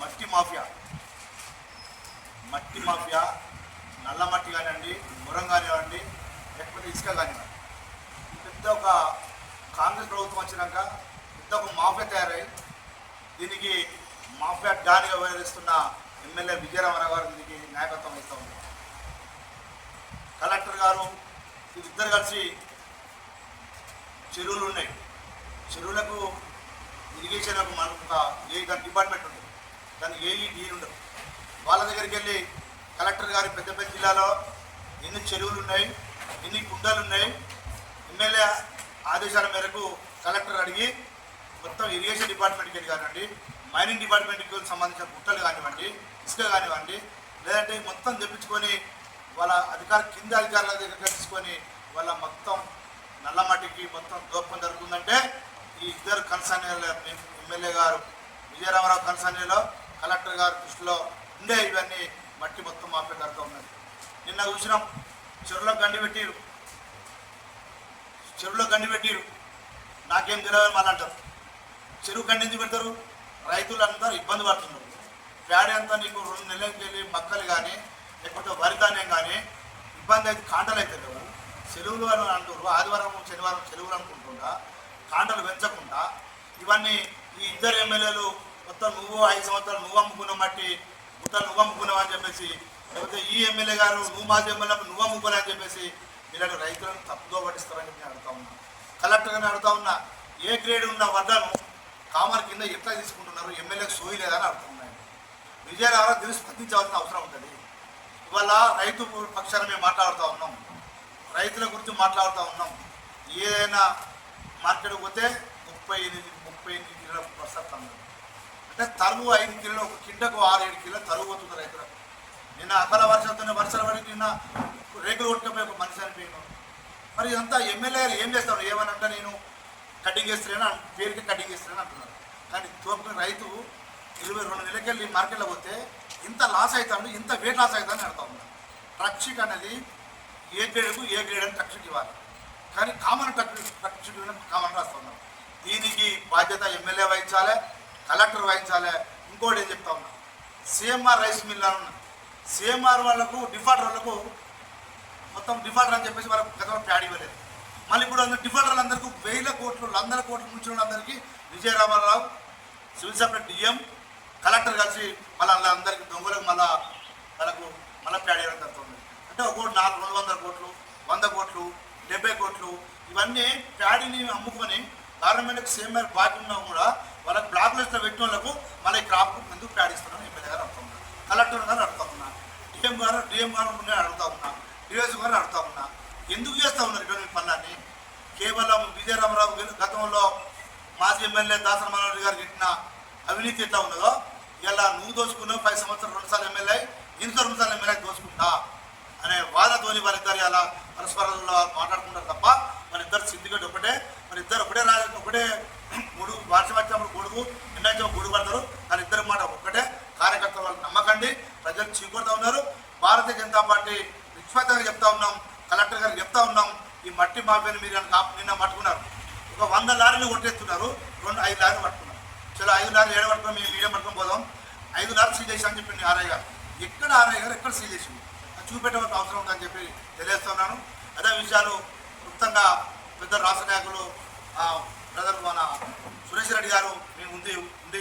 మట్టి మాఫియా మట్టి మాఫియా నల్ల మట్టి కానివ్వండి, మురం కానివ్వండి, లేకపోతే ఇసుక కానివ్వండి, పెద్ద ఒక కాంగ్రెస్ ప్రభుత్వం వచ్చినాక పెద్ద ఒక మాఫియా తయారై దీనికి మాఫియా డాన్గా వ్యవహరిస్తున్న ఎమ్మెల్యే విజయరామారావు గారు దీనికి నాయకత్వం ఇస్తూ ఉన్నారు. కలెక్టర్ గారు ఇద్దరు కలిసి చెరువులు ఉన్నాయి, చెరువులకు ఇరిగేషన్ మనకు ఒక డిపార్ట్మెంట్ ఉంది, దానికి ఏఈ ఉండదు. వాళ్ళ దగ్గరికి వెళ్ళి కలెక్టర్ గారి పెద్దపల్లి జిల్లాలో ఎన్ని చెరువులు ఉన్నాయి, ఎన్ని కుండలు ఉన్నాయి, ఎమ్మెల్యే ఆదేశాల మేరకు కలెక్టర్ అడిగి మొత్తం ఇరిగేషన్ డిపార్ట్మెంట్కి వెళ్ళి కానివ్వండి, మైనింగ్ డిపార్ట్మెంట్కి సంబంధించిన గుట్టలు కానివ్వండి, ఇసుక కానివ్వండి, లేదంటే మొత్తం తెప్పించుకొని వాళ్ళ కింద అధికారుల దగ్గర తీసుకొని వాళ్ళ మొత్తం నల్లమట్టికి మొత్తం దోపం జరుగుతుందంటే ఈ ఇద్దరు కన్సర్న్ ఎమ్మెల్యే గారు విజయరామారావు కన్సర్న్లో కలెక్టర్ గారి దృష్టిలో ఉండే ఇవన్నీ మట్టి మొత్తం మాఫీ జరుగుతూ ఉన్నది. నిన్న చూసినాం, చెరువులో గండి పెట్టిరు నాకేం తెలియదు మళ్ళీ అంటారు. చెరువు గండి ఎందుకు పెడతారు? రైతులంతా ఇబ్బంది పడుతున్నారు. ప్యాడీ అంతా నీకు 2 నెలలకి వెళ్ళి మక్కలు కానీ లేకపోతే వరి ధాన్యం కానీ ఇబ్బంది అయితే కాంటలు అయితే లేవు. సెలవులు అని అంటారు, ఆదివారం శనివారం సెలవులు అనుకుంటుంటా కాంటలు పెంచకుండా ఇవన్నీ ఈ ఇద్దరు ఎమ్మెల్యేలు మొత్తం నువ్వు 5 సంవత్సరాలు నువ్వు అమ్ముకున్న మట్టి గుట్టలు నువ్వు అమ్ముకున్నావు అని చెప్పేసి, లేకపోతే ఈ ఎమ్మెల్యే గారు నువ్వు మాజీ ఎమ్మెల్యే నువ్వు అమ్ముకోలే అని చెప్పేసి ఇలాంటి రైతులను తప్పుదో పట్టిస్తారని నేను అడుగుతా ఉన్నా. కలెక్టర్ గారిని అడుగుతా ఉన్నా, ఏ గ్రేడ్ ఉన్న వడ్డను కామర్ కింద ఎట్లా తీసుకుంటున్నారు, ఎమ్మెల్యేకి సోయి లేదని అడుగుతున్నాయి. విజయరామారావు దీన్ని స్పందించవలసిన అవసరం ఉంటుంది. ఇవాళ రైతు పక్షాన మేము మాట్లాడుతూ ఉన్నాం, రైతుల గురించి మాట్లాడుతూ ఉన్నాం. ఏదైనా మార్కెట్కి పోతే 38 కిలోల బస్తా అంటే తరుగు 5 కిలోలు, ఒక కింటకు 6-7 కిలోలు తరుగు పోతుంది రైతులకు. నిన్న అకాల వర్షంతోనే వర్షాలు పడి నిన్న రేకులు కొట్టుకపోయి ఒక మనిషి అనిపోయాను. మరి ఇదంతా ఎమ్మెల్యే గారు ఏం చేస్తాను? ఏమనంటే నేను కటింగ్ వేస్తాను పేరుకి కటింగ్ వేస్తానని అంటున్నారు. కానీ తోపుకుని రైతు 22 నెలలకెళ్ళి మార్కెట్లో పోతే ఇంత లాస్ అవుతాడు, ఇంత వెయిట్ లాస్ అవుతాడని అడుగుతా ఉన్నాను. ట్రక్షిక్ అనేది ఏ గ్రేడ్కు ఏ గ్రేడ్ అని ట్రక్షిక్ ఇవ్వాలి, కానీ కామన్ ట్రక్షిక్ కామన్ రాస్తా ఉన్నాం. దీనికి బాధ్యత ఎమ్మెల్యే వహించాలి, కలెక్టర్ వహించాలి. ఇంకోటి ఏం చెప్తా ఉన్నాం, సిఎంఆర్ రైస్ మిల్ అని ఉన్నాం. సిఎంఆర్ వాళ్ళకు డిఫాల్టర్ వాళ్ళకు మొత్తం డిఫాల్టర్ అని చెప్పేసి వాళ్ళకు గతంలో ప్యాడ్ ఇవ్వలేదు. మళ్ళీ ఇప్పుడు డిఫాల్టర్లు అందరికీ 1000 కోట్లు 100 కోట్లు ముంచిన వాళ్ళందరికీ Vijaya Rama Rao civil supply DM collector కలిసి మళ్ళీ అందరికీ దొంగలకు వాళ్ళకు ప్యాడ్ ఇవ్వడం జరుగుతుంది. అంటే ఒక్కోటి 200 కోట్లు 100 కోట్లు 70 కోట్లు ఇవన్నీ ప్యాడీని అమ్ముకొని గవర్నమెంట్కి సిఎంఆర్ బాకీ ఉన్నా కూడా వాళ్ళకి బ్లాక్ లిస్ట్లో పెట్టిన వాళ్ళకు మళ్ళీ క్రాప్ ఎందుకు ప్యాడ్ ఇస్తున్నాను ఎమ్మెల్యే గారు అడుగుతా ఉన్నా, కలెక్టర్ గారు అడుగుతా ఉన్నా, డిఎం గారు నేను అడుగుతా ఉన్నా, డిఎస్ గారు అడుగుతా ఉన్నా. ఎందుకు చేస్తూ ఉన్నారు ఇటువంటి పనులన్నీ? కేవలం విజయరామారావు గతంలో మాజీ ఎమ్మెల్యే దాసరి మనోహర్ గారికి ఇట్టిన అవినీతి ఎట్లా ఉన్నదో ఇలా నువ్వు దోచుకున్నావు 5 సంవత్సరాలు 2 సార్లు ఎమ్మెల్యే ఇంకో 2 సార్లు ఎమ్మెల్యే దోచుకుంటా అనే వాదతోని వాళ్ళిద్దరు అలా పరస్పరంలో మాట్లాడుకుంటారు తప్ప వాళ్ళిద్దరు సిండికేట్ వాళ్ళిద్దరు ఒకటే 3 వార్షం వచ్చినప్పుడు గొడుగు ఎన్నైతే గొడుగు పడతారు. వాళ్ళిద్దరి మాట ఒక్కటే. కార్యకర్తలు వాళ్ళు నమ్మకండి, ప్రజలు చీకొడతా ఉన్నారు. భారతీయ జనతా పార్టీ నిష్పత్తిగా చెప్తా ఉన్నాం, కలెక్టర్ గారికి చెప్తా ఉన్నాం, ఈ మట్టి మాఫియాని మీరు నిన్న పట్టుకున్నారు. ఒక 100 లారీలు కొట్టేస్తున్నారు, 5 లారీలు పట్టుకున్నారు. చలో 5 లారీలు ఏడ పట్టుకుని మేము మీడియం పట్టుకొని పోదాం, 5 లారీలు సీల్ చేసి అని చెప్పింది ఆర్ఐ గారు. ఎక్కడ ఆర్ఐ గారు ఎక్కడ సీల్ చేసింది చూపెట్టవలసిన అవసరం ఉందని చెప్పి తెలియజేస్తున్నాను. అదే విషయాలు క్లుప్తంగా పెద్ద రాష్ట్ర నాయకులు బ్రదర్ మన సురేష్ రెడ్డి గారు మేము ఉండి